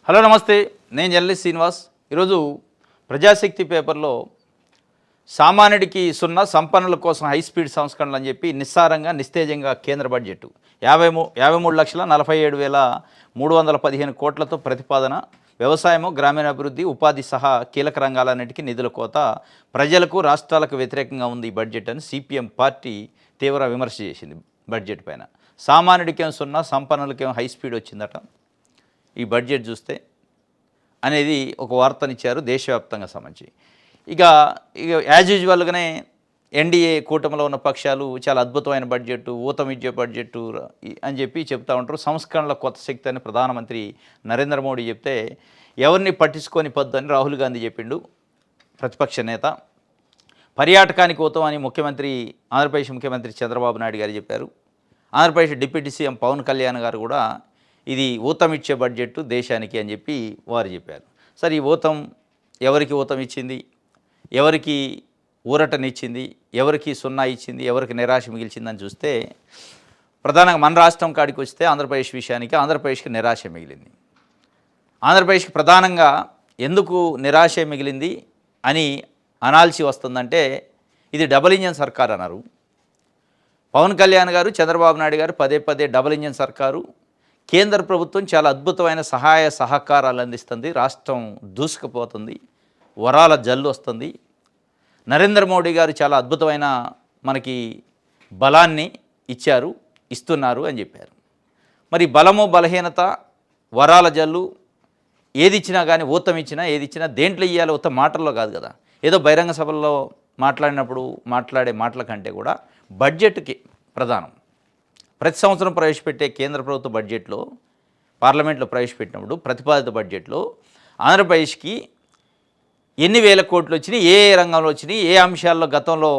Hello నమస్తే, నేను journalist Srinivas. ఈరోజు ప్రజాశక్తి పేపర్లో సామాన్యుడికి సున్నా, సంపన్నుల కోసం హై స్పీడ్ సంస్కరణలు అని చెప్పి నిస్సారంగా నిస్తేజంగా కేంద్ర బడ్జెట్ 53,47,315 కోట్లతో ప్రతిపాదన. వ్యవసాయము, గ్రామీణాభివృద్ధి, ఉపాధి సహా కీలక రంగాలన్నిటికీ నిధుల కోత, ప్రజలకు రాష్ట్రాలకు వ్యతిరేకంగా ఉంది ఈ బడ్జెట్ అని సిపిఎం పార్టీ తీవ్ర విమర్శ చేసింది బడ్జెట్ పైన. సామాన్యుడికేం సున్నా, సంపన్నులకేం హై స్పీడ్ వచ్చిందట ఈ బడ్జెట్ చూస్తే అనేది ఒక వార్తనిచ్చారు దేశవ్యాప్తంగా సంబంధించి. ఇక యాజ్ యూజువల్గానే ఎన్డీఏ కూటమిలో ఉన్న పక్షాలు చాలా అద్భుతమైన బడ్జెట్, ఊతమిచ్చే బడ్జెట్ అని చెప్పి చెప్తూ ఉంటారు. సంస్కరణల కొత్త శక్తి అని ప్రధానమంత్రి నరేంద్ర మోడీ చెప్తే ఎవరిని పట్టించుకొని పొద్దు అని రాహుల్ గాంధీ చెప్పిండు, ప్రతిపక్ష నేత. పర్యాటకానికి ఊతం అని ఆంధ్రప్రదేశ్ ముఖ్యమంత్రి చంద్రబాబు నాయుడు గారు చెప్పారు. ఆంధ్రప్రదేశ్ డిప్యూటీ సీఎం పవన్ కళ్యాణ్ గారు కూడా ఇది ఊతమిచ్చే బడ్జెట్ దేశానికి అని చెప్పి వారు చెప్పారు. సరే, ఈ ఊతం ఎవరికి ఊతం ఇచ్చింది, ఎవరికి ఊరటనిచ్చింది, ఎవరికి సున్నా ఇచ్చింది, ఎవరికి నిరాశ మిగిల్చిందని చూస్తే ప్రధానంగా మన రాష్ట్రం కాడికి వస్తే ఆంధ్రప్రదేశ్ విషయానికి ఆంధ్రప్రదేశ్కి నిరాశ మిగిలింది. ఆంధ్రప్రదేశ్కి ప్రధానంగా ఎందుకు నిరాశ మిగిలింది అని అనాల్సి వస్తుందంటే ఇది డబుల్ ఇంజన్ సర్కార్ అన్నారు. పవన్ కళ్యాణ్ గారు, చంద్రబాబు నాయుడు గారు పదే పదే డబుల్ ఇంజన్ సర్కారు, కేంద్ర ప్రభుత్వం చాలా అద్భుతమైన సహాయ సహకారాలు అందిస్తుంది, రాష్ట్రం దూసుకుపోతుంది, వరాల జల్లు వస్తుంది, నరేంద్ర మోడీ గారు చాలా అద్భుతమైన మనకి బలాన్ని ఇస్తున్నారు అని చెప్పారు. మరి బలము, బలహీనత, వరాల జల్లు ఏది ఇచ్చినా కానీ, ఊతం ఇచ్చినా ఏది ఇచ్చినా దేంట్లో ఇవ్వాలి, ఊతం మాటల్లో కాదు కదా. ఏదో బహిరంగ సభల్లో మాట్లాడినప్పుడు మాట్లాడే మాటల కంటే కూడా బడ్జెట్కి ప్రధానం. ప్రతి సంవత్సరం ప్రవేశపెట్టే కేంద్ర ప్రభుత్వ బడ్జెట్లో, పార్లమెంట్లో ప్రవేశపెట్టినప్పుడు ప్రతిపాదిత బడ్జెట్లో ఆంధ్రప్రదేశ్కి ఎన్ని వేల కోట్లు వచ్చినాయి, ఏ రంగంలో వచ్చినాయి, ఏ అంశాల్లో గతంలో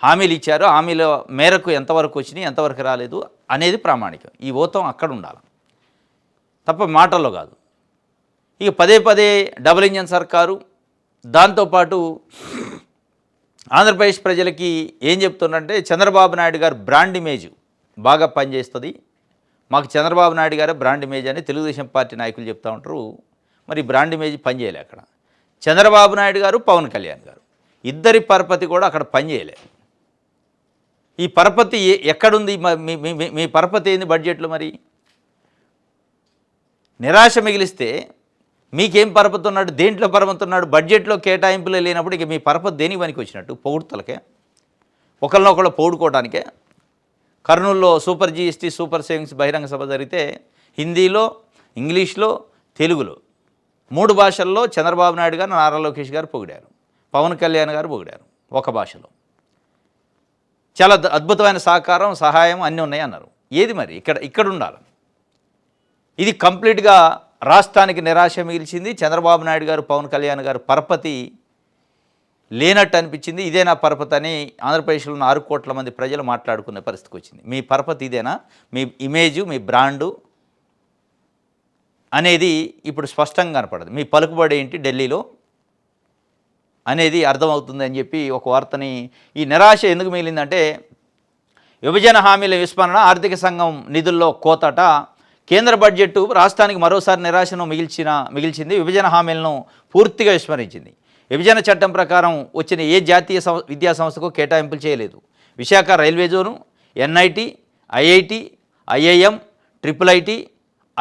హామీలు ఇచ్చారో హామీల మేరకు ఎంతవరకు వచ్చినాయి, ఎంతవరకు రాలేదు అనేది ప్రామాణికం. ఈ ఊతం అక్కడ ఉండాలి తప్ప మాటల్లో కాదు. ఇక పదే పదే డబుల్ ఇంజన్ సర్కారు, దాంతోపాటు ఆంధ్రప్రదేశ్ ప్రజలకి ఏం చెప్తున్నారంటే చంద్రబాబు నాయుడు గారు బ్రాండ్ ఇమేజ్ బాగా పనిచేస్తుంది, మాకు చంద్రబాబు నాయుడు గారే బ్రాండ్ ఇమేజ్ అని తెలుగుదేశం పార్టీ నాయకులు చెప్తూ ఉంటారు. మరి బ్రాండ్ ఇమేజ్ పనిచేయలే అక్కడ. చంద్రబాబు నాయుడు గారు, పవన్ కళ్యాణ్ గారు ఇద్దరి పరపతి కూడా అక్కడ పనిచేయలే. ఈ పరపతి ఎక్కడుంది? మీ పరపతి ఏంది బడ్జెట్లో? మరి నిరాశ మిగిలిస్తే మీకేం పరపతి ఉన్నాడు, దేంట్లో పరపతి ఉన్నాడు? బడ్జెట్లో కేటాయింపులు లేనప్పుడు ఇక మీ పరపతి దేనికి పనికి వచ్చినట్టు? పొగుడుతలకే, ఒకళ్ళనొకళ్ళు పొగుడుకోవడానికే. కర్నూలులో సూపర్ జీఎస్టీ, సూపర్ సేవింగ్స్ బహిరంగ సభ జరిగితే హిందీలో, ఇంగ్లీష్లో, తెలుగులో 3 భాషల్లో చంద్రబాబు నాయుడు గారు, నారా లోకేష్ గారు పొగిడారు, పవన్ కళ్యాణ్ గారు పొగిడారు ఒక భాషలో. చాలా అద్భుతమైన సహకారం, సహాయం అన్నీ ఉన్నాయి అన్నారు. ఏది మరి ఇక్కడ ఉండాలి? ఇది కంప్లీట్గా రాష్ట్రానికి నిరాశ మిగిల్చింది. చంద్రబాబు నాయుడు గారు, పవన్ కళ్యాణ్ గారు పరపతి లేనట్టు అనిపించింది. ఇదే నా పరపతి అని ఆంధ్రప్రదేశ్లో ఉన్న 6 కోట్ల మంది ప్రజలు మాట్లాడుకునే పరిస్థితికి వచ్చింది. మీ పరపతి ఇదేనా? మీ ఇమేజు, మీ బ్రాండు అనేది ఇప్పుడు స్పష్టంగా కనపడదు. మీ పలుకుబడి ఏంటి ఢిల్లీలో అనేది అర్థమవుతుంది అని చెప్పి ఒక వార్తని. ఈ నిరాశ ఎందుకు మిగిలిందంటే విభజన హామీల విస్మరణ, ఆర్థిక సంఘం నిధుల్లో కోతట. కేంద్ర బడ్జెట్ రాష్ట్రానికి మరోసారి నిరాశను మిగిల్చింది. విభజన హామీలను పూర్తిగా విస్మరించింది. విభజన చట్టం ప్రకారం వచ్చిన ఏ జాతీయ విద్యా సంస్థకు కేటాయింపులు చేయలేదు. Visakha railway zone, NIT, IIT, IIM, IIIT,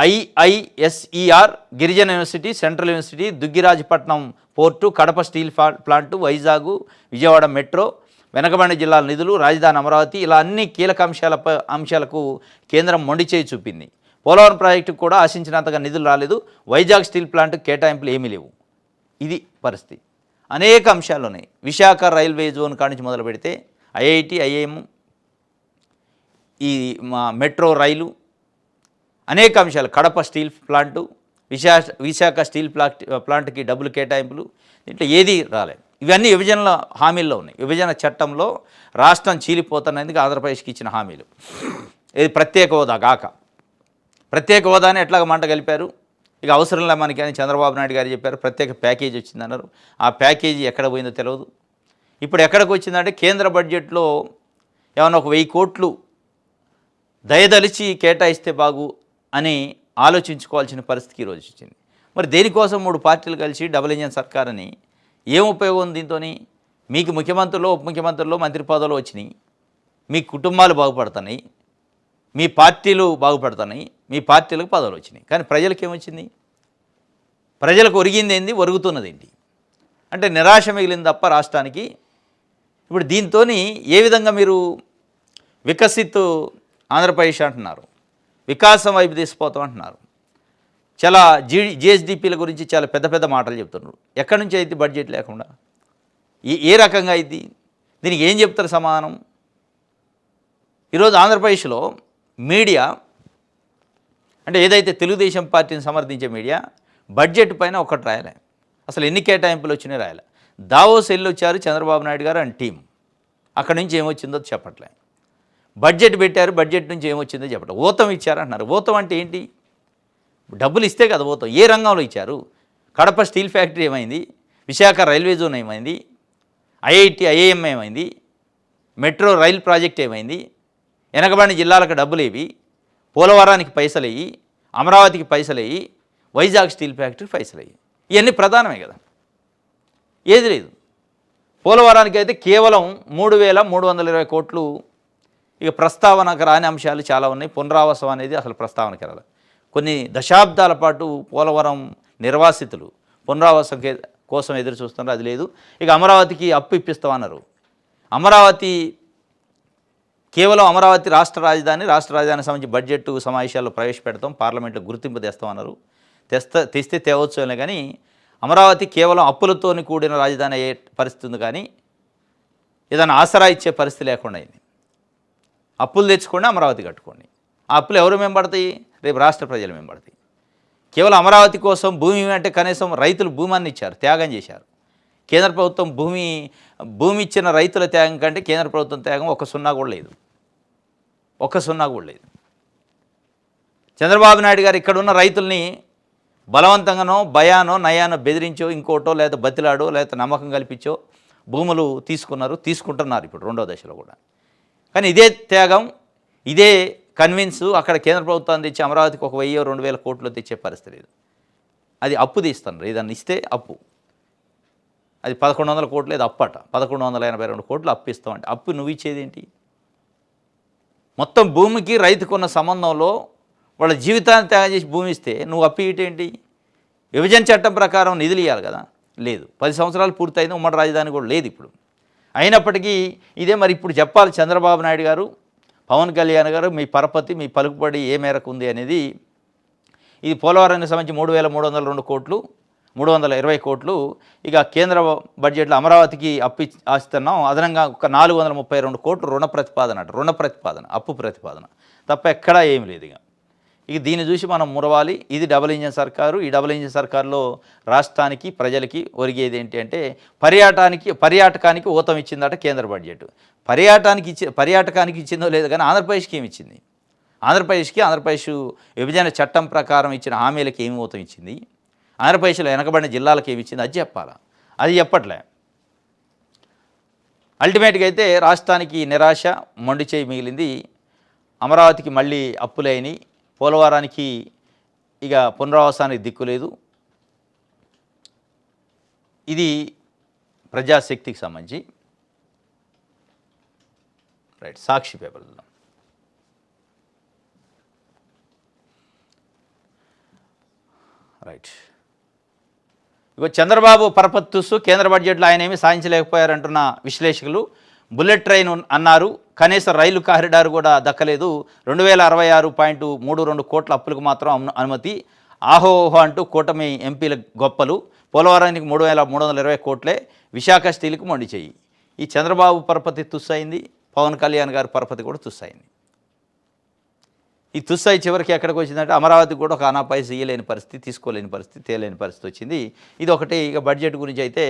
IISER, గిరిజన university, central university, Duggirajapatnam port, Kadapa steel plant, Vizag, Vijayawada metro, వెనకబడిన జిల్లాల నిధులు, రాజధాని అమరావతి, ఇలా అన్ని కీలక అంశాలకు కేంద్రం మొండి చేయి చూపింది. పోలవరం ప్రాజెక్టుకు కూడా ఆశించినంతగా నిధులు రాలేదు. వైజాగ్ స్టీల్ ప్లాంట్ కేటాయింపులు ఏమీ లేవు. ఇది పరిస్థితి. అనేక అంశాలు ఉన్నాయి. విశాఖ రైల్వే జోన్ కానించి మొదలు పెడితే ఐఐటి, ఐఐఎం, ఈ మెట్రో రైలు, అనేక అంశాలు, Kadapa steel plant, Visakha steel ప్లాంట్కి డబ్బులు కేటాయింపులు, దీంట్లో ఏది రాలేదు. ఇవన్నీ విభజన హామీల్లో ఉన్నాయి. విభజన చట్టంలో రాష్ట్రం చీలిపోతున్నందుకు ఆంధ్రప్రదేశ్కి ఇచ్చిన హామీలు. ఇది ప్రత్యేక హోదా కాక, ప్రత్యేక హోదాని ఎట్లాగ మంట కలిపారు. ఇక అవసరంలా మనకి అని చంద్రబాబు నాయుడు గారు చెప్పారు. ప్రత్యేక ప్యాకేజీ వచ్చిందన్నారు. ఆ ప్యాకేజీ ఎక్కడ పోయిందో తెలియదు. ఇప్పుడు ఎక్కడికి వచ్చిందంటే కేంద్ర బడ్జెట్లో ఏమన్నా ఒక 1000 కోట్లు దయదలిచి కేటాయిస్తే బాగు అని ఆలోచించుకోవాల్సిన పరిస్థితికి ఈరోజు వచ్చింది. మరి దేనికోసం 3 పార్టీలు కలిసి డబుల్ ఇంజన్ సర్కార్ అని ఏం ఉపయోగం ఉంది దీంతోని? మీకు ముఖ్యమంత్రులు, ఉప ముఖ్యమంత్రులు, మంత్రి పదవులు వచ్చినాయి, మీ కుటుంబాలు బాగుపడుతున్నాయి, మీ పార్టీలు బాగుపడుతున్నాయి, మీ పార్టీలకు పదవులు వచ్చినాయి. కానీ ప్రజలకు ఏమొచ్చింది? ప్రజలకు ఒరిగింది ఏంది, ఒరుగుతున్నది ఏంటి అంటే నిరాశ మిగిలింది తప్ప రాష్ట్రానికి. ఇప్పుడు దీంతో ఏ విధంగా మీరు వికసిత్ ఆంధ్రప్రదేశ్ అంటున్నారు, వికాసం వైపు తీసుకుపోతాం అంటున్నారు, చాలా జిఎస్డిపిల గురించి చాలా పెద్ద పెద్ద మాటలు చెప్తున్నారు. ఎక్కడి నుంచి అయితే బడ్జెట్ లేకుండా ఏ రకంగా అయింది? దీనికి ఏం చెప్తారు సమాధానం? ఈరోజు ఆంధ్రప్రదేశ్లో మీడియా అంటే ఏదైతే తెలుగుదేశం పార్టీని సమర్థించే మీడియా బడ్జెట్ పైన ఒక్కటి రాయలే, అసలు ఎన్ని కేటాయింపులు వచ్చినాయి రాయలే. దావోస్ వెళ్ళి వచ్చారు చంద్రబాబు నాయుడు గారు అండ్ టీం, అక్కడి నుంచి ఏమొచ్చిందో చెప్పట్లే. బడ్జెట్ పెట్టారు, బడ్జెట్ నుంచి ఏమొచ్చిందో చెప్పట్లే. ఊతం ఇచ్చారంటున్నారు. ఊతం అంటే ఏంటి? డబ్బులు ఇస్తే కదా ఊతం. ఏ రంగంలో ఇచ్చారు? కడప స్టీల్ ఫ్యాక్టరీ ఏమైంది? విశాఖ రైల్వే జోన్ ఏమైంది? ఐఐటి ఐఐఎం ఏమైంది? మెట్రో రైల్ ప్రాజెక్ట్ ఏమైంది? వెనకబడిన జిల్లాలకు డబ్బులేవి? పోలవరానికి పైసలేయి, అమరావతికి పైసలేయి, వైజాగ్ స్టీల్ ఫ్యాక్టరీ పైసలేయి. ఇవన్నీ ప్రధానమే కదా. ఏది లేదు. పోలవరానికి అయితే కేవలం 3,320 కోట్లు. ఇక ప్రస్తావనకు రాని అంశాలు చాలా ఉన్నాయి. పునరావాసం అనేది అసలు ప్రస్తావనకి రాలి. కొన్ని దశాబ్దాల పాటు పోలవరం నిర్వాసితులు పునరావాసం కోసం ఎదురు చూస్తున్నారు, అది లేదు. ఇక అమరావతికి అప్పు ఇప్పిస్తామన్నారు. అమరావతి కేవలం అమరావతి రాష్ట్ర రాజధానికి సంబంధించి బడ్జెట్ సమావేశాల్లో ప్రవేశపెడతాం, పార్లమెంట్లో గుర్తింపు తెస్తామన్నారు. తెస్తే తేవచ్చు అనే, కానీ అమరావతి కేవలం అప్పులతో కూడిన రాజధాని అయ్యే పరిస్థితి ఉంది, కానీ ఏదైనా ఆసరా ఇచ్చే పరిస్థితి లేకుండా అయింది. అప్పులు తెచ్చుకోండి, అమరావతి కట్టుకోండి. ఆ అప్పులు ఎవరు మేంబడతాయి? రేపు రాష్ట్ర ప్రజలు మేంబడతాయి. కేవలం అమరావతి కోసం భూమి అంటే కనీసం రైతులు భూమాన్ని ఇచ్చారు, త్యాగం చేశారు. కేంద్ర ప్రభుత్వం భూమి ఇచ్చిన రైతుల త్యాగం కంటే కేంద్ర ప్రభుత్వం త్యాగం 1 సున్నా కూడా లేదు. 1 సున్నా కూడా లేదు. చంద్రబాబు నాయుడు గారు ఇక్కడున్న రైతుల్ని బలవంతంగానో భయానో నయానో బెదిరించో ఇంకోటో లేదా బతిలాడో లేదా నమ్మకం కల్పించో భూములు తీసుకుంటున్నారు ఇప్పుడు 2వ దశలో కూడా. కానీ ఇదే త్యాగం, ఇదే కన్విన్స్ అక్కడ కేంద్ర ప్రభుత్వాన్ని తెచ్చి అమరావతికి 1,000-2,000 కోట్లు తెచ్చే పరిస్థితి లేదు. అది అప్పు తీస్తున్నారు. ఏదన్నా ఇస్తే అప్పు, అది 1,100 కోట్లు లేదు అప్పట, 1,182 కోట్లు అప్పు ఇస్తామంటే అప్పు నువ్వు ఇచ్చేది ఏంటి? మొత్తం భూమికి రైతుకున్న సంబంధంలో వాళ్ళ జీవితాన్ని త్యాగం చేసి భూమి ఇస్తే నువ్వు అప్పు ఇటేంటి? విభజన చట్టం ప్రకారం నిధులు ఇవ్వాలి కదా, లేదు. 10 సంవత్సరాలు పూర్తయింది, ఉమ్మడి రాజధాని కూడా లేదు ఇప్పుడు. అయినప్పటికీ ఇదే మరి ఇప్పుడు చెప్పాలి చంద్రబాబు నాయుడు గారు, పవన్ కళ్యాణ్ గారు, మీ పరపతి, మీ పలుకుబడి ఏ మేరకు ఉంది అనేది. ఇది పోలవరానికి సంబంధించి 3,302 కోట్లు, 320 కోట్లు. ఇక కేంద్ర బడ్జెట్లో అమరావతికి ఆస్తున్నాం. అదనంగా ఒక 432 కోట్లు రుణ ప్రతిపాదన, అప్పు ప్రతిపాదన తప్ప ఎక్కడా ఏమి లేదు. ఇక దీన్ని చూసి మనం మురవాలి. ఇది డబుల్ ఇంజన్ సర్కారు. ఈ డబుల్ ఇంజన్ సర్కారులో రాష్ట్రానికి ప్రజలకి ఒరిగేది ఏంటి అంటే పర్యాటకానికి ఊతం ఇచ్చిందట కేంద్ర బడ్జెట్. పర్యాటకానికి ఇచ్చిందో లేదో కానీ ఆంధ్రప్రదేశ్కి ఏమి ఇచ్చింది? ఆంధ్రప్రదేశ్ విభజన చట్టం ప్రకారం ఇచ్చిన హామీలకి ఏమి ఊతం ఇచ్చింది? ఆంధ్రప్రదేశ్లో వెనకబడిన జిల్లాలకు ఏమి ఇచ్చింది? అది చెప్పాలా, అది చెప్పట్లే. అల్టిమేట్గా అయితే రాష్ట్రానికి నిరాశ, మొండి చేయి మిగిలింది. అమరావతికి మళ్ళీ అప్పులైనవి, పోలవరానికి ఇక పునరావాసానికి దిక్కులేదు. ఇది ప్రజాశక్తికి సంబంధించి. రైట్, సాక్షి పేపర్ చూద్దాం. రైట్, ఇక చంద్రబాబు పరపత్తుసు కేంద్ర బడ్జెట్లో ఆయన ఏమీ సాధించలేకపోయారంటున్న విశ్లేషకులు. బుల్లెట్ ట్రైన్ అన్నారు, కనీస రైలు కారిడార్ కూడా దక్కలేదు. 2,064.32 కోట్ల అప్పులకు మాత్రం అనుమతి. ఆహోహో అంటూ కూటమి ఎంపీల గొప్పలు. పోలవరానికి 3,320 కోట్లే, విశాఖ స్టీల్కి మొండి చెయ్యి. ఈ చంద్రబాబు పరపతి తుస్సైంది, పవన్ కళ్యాణ్ గారి పరపతి కూడా తుస్సైంది. ఈ తుస్సాయి చివరికి ఎక్కడికి వచ్చిందంటే అమరావతికి కూడా ఒక అనాపైస ఇయ్యలేని పరిస్థితి, తీసుకోలేని పరిస్థితి, తేలేని పరిస్థితి వచ్చింది. ఇది ఒకటి. ఇక బడ్జెట్ గురించి అయితే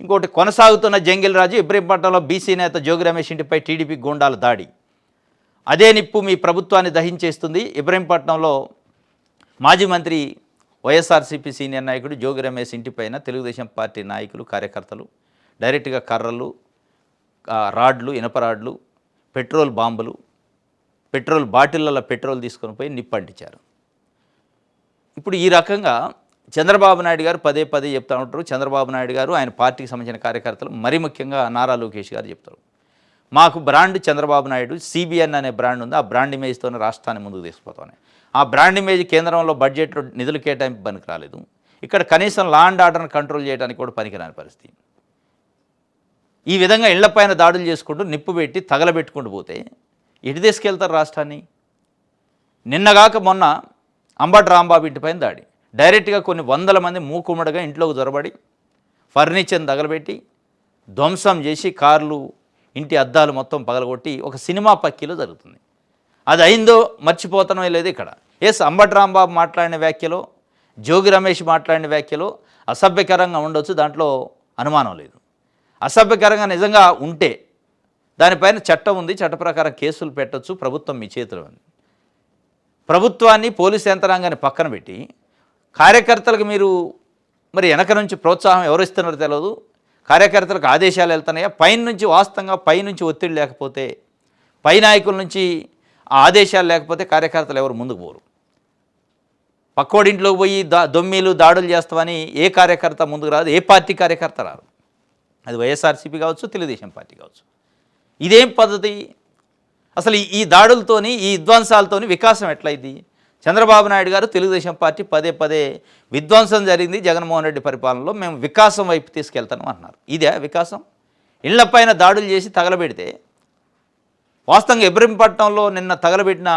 ఇంకోటి, కొనసాగుతున్న జంగిల్ రాజు. ఇబ్రహీంపట్నంలో బీసీ నేత జోగి రమేష్ ఇంటిపై టీడీపీ గూండాల దాడి. అదే నిప్పు మీ ప్రభుత్వాన్ని దహించేస్తుంది. ఇబ్రహీంపట్నంలో మాజీ మంత్రి వైఎస్ఆర్సీపీ సీనియర్ నాయకుడు జోగి రమేష్ ఇంటిపైన తెలుగుదేశం పార్టీ నాయకులు, కార్యకర్తలు డైరెక్ట్గా కర్రలు, రాడ్లు, ఇనప రాడ్లు, పెట్రోల్ బాంబులు, పెట్రోల్ బాటిళ్లలో పెట్రోల్ తీసుకొని పోయి నిప్పు అంటించారు. ఇప్పుడు ఈ రకంగా చంద్రబాబు నాయుడు గారు పదే పదే చెప్తా ఉంటారు. చంద్రబాబు నాయుడు గారు, ఆయన పార్టీకి సంబంధించిన కార్యకర్తలు, మరీ ముఖ్యంగా నారా లోకేష్ గారు చెప్తారు. మాకు బ్రాండ్ చంద్రబాబు నాయుడు, CBN అనే బ్రాండ్ ఉంది. ఆ బ్రాండ్ ఇమేజ్తోనే రాష్ట్రాన్ని ముందుకు తీసుకుపోతామని. ఆ బ్రాండ్ ఇమేజ్ కేంద్రంలో బడ్జెట్లో నిధులు కేటాయింపు పనికి రాలేదు. ఇక్కడ కనీసం లా అండ్ ఆర్డర్ని కంట్రోల్ చేయడానికి కూడా పనికిరాని పరిస్థితి. ఈ విధంగా ఇళ్లపైన దాడులు చేసుకుంటూ నిప్పు పెట్టి తగలబెట్టుకుంటూ పోతే ఎటు తీసుకెళ్తారు రాష్ట్రాన్ని? నిన్నగాక మొన్న అంబటి రాంబాబు ఇంటిపైన దాడి, డైరెక్ట్గా కొన్ని వందల మంది మూకుమ్మడిగా ఇంట్లోకి జొరబడి ఫర్నిచర్ని తగలబెట్టి ధ్వంసం చేసి కార్లు, ఇంటి అద్దాలు మొత్తం పగలగొట్టి ఒక సినిమా పక్కీలో జరుగుతుంది. అది అయిందో మర్చిపోతానో లేదు ఇక్కడ. అంబటి రాంబాబు మాట్లాడిన వ్యాఖ్యలో, జోగి రమేష్ మాట్లాడిన వ్యాఖ్యలో అసభ్యకరంగా ఉండొచ్చు, దాంట్లో అనుమానం లేదు. అసభ్యకరంగా నిజంగా ఉంటే దానిపైన చట్టం ఉంది, చట్ట ప్రకారం కేసులు పెట్టొచ్చు. ప్రభుత్వం మీ చేతిలో ఉంది. ప్రభుత్వాన్ని, పోలీసు యంత్రాంగాన్ని పక్కన పెట్టి కార్యకర్తలకు మీరు మరి వెనక నుంచి ప్రోత్సాహం ఎవరు ఇస్తున్నారో తెలియదు. కార్యకర్తలకు ఆదేశాలు వెళ్తున్నాయా? పైనుంచి వాస్తవంగా పైనుంచి ఒత్తిడి లేకపోతే, పై నాయకుల నుంచి ఆ ఆదేశాలు లేకపోతే కార్యకర్తలు ఎవరు ముందుకు పోరు. పక్కోడింట్లోకి పోయి దొమ్మీలు దాడులు చేస్తామని ఏ కార్యకర్త ముందుకు రాదు, ఏ పార్టీ కార్యకర్త రారు. అది వైఎస్ఆర్సీపీ కావచ్చు, తెలుగుదేశం పార్టీ కావచ్చు. ఇదేం పద్ధతి? అసలు ఈ దాడులతోని, ఈ విధ్వంసాలతోని వికాసం ఎట్లయింది? చంద్రబాబు నాయుడు గారు, తెలుగుదేశం పార్టీ పదే పదే విధ్వంసం జరిగింది జగన్మోహన్ రెడ్డి పరిపాలనలో, మేము వికాసం వైపు తీసుకెళ్తాను అన్నారు. ఇదే వికాసం? ఇళ్లపైన దాడులు చేసి తగలబెడితే, వాస్తవంగా ఇబ్రహీంపట్నంలో నిన్న తగలబెట్టిన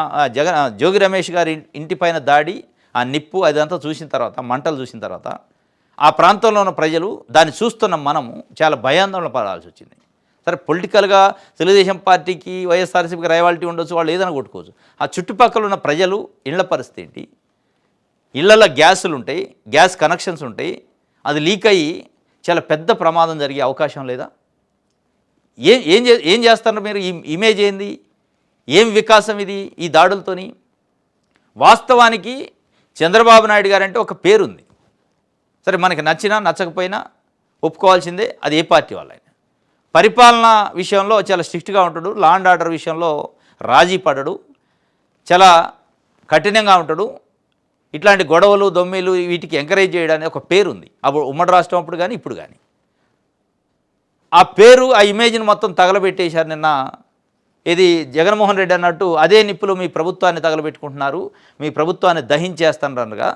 జోగి రమేష్ గారి ఇంటిపైన దాడి, ఆ నిప్పు అదంతా చూసిన తర్వాత, మంటలు చూసిన తర్వాత ఆ ప్రాంతంలో ఉన్న ప్రజలు, దాన్ని చూస్తున్న మనము చాలా భయాందోళన పడాల్సి వచ్చింది. సరే, పొలిటికల్గా తెలుగుదేశం పార్టీకి, వైఎస్ఆర్సీపీకి రైవాలిటీ ఉండొచ్చు, వాళ్ళు ఏదైనా కొట్టుకోవచ్చు. ఆ చుట్టుపక్కల ఉన్న ప్రజలు ఇళ్ల పరిస్థితి ఏంటి? ఇళ్లలో గ్యాసులు ఉంటాయి, గ్యాస్ కనెక్షన్స్ ఉంటాయి, అది లీక్ అయ్యి చాలా పెద్ద ప్రమాదం జరిగే అవకాశం లేదా? ఏం చేస్తున్నారు మీరు? ఈ ఇమేజ్ ఏంది? ఏం వికాసం ఇది ఈ దాడులతోని? వాస్తవానికి చంద్రబాబు నాయుడు గారంటే ఒక పేరుంది. సరే, మనకి నచ్చినా నచ్చకపోయినా ఒప్పుకోవాల్సిందే, అది ఏ పార్టీ వాళ్ళైనా. పరిపాలన విషయంలో చాలా స్ట్రిక్ట్గా ఉంటాడు, లా అండ్ ఆర్డర్ విషయంలో రాజీ పడడు, చాలా కఠినంగా ఉంటాడు. ఇట్లాంటి గొడవలు, దొమ్మిలు వీటికి ఎంకరేజ్ చేయడానికి ఒక పేరుంది, అప్పుడు ఉమ్మడి రాష్ట్రం అప్పుడు కానీ ఇప్పుడు కానీ. ఆ పేరు, ఆ ఇమేజ్ని మొత్తం తగలబెట్టేశారు నిన్న. ఇది జగన్మోహన్ రెడ్డి అన్నట్టు అదే నిప్పులు మీ ప్రభుత్వాన్ని తగలబెట్టుకుంటున్నారు, మీ ప్రభుత్వాన్ని దహించేస్తానగా.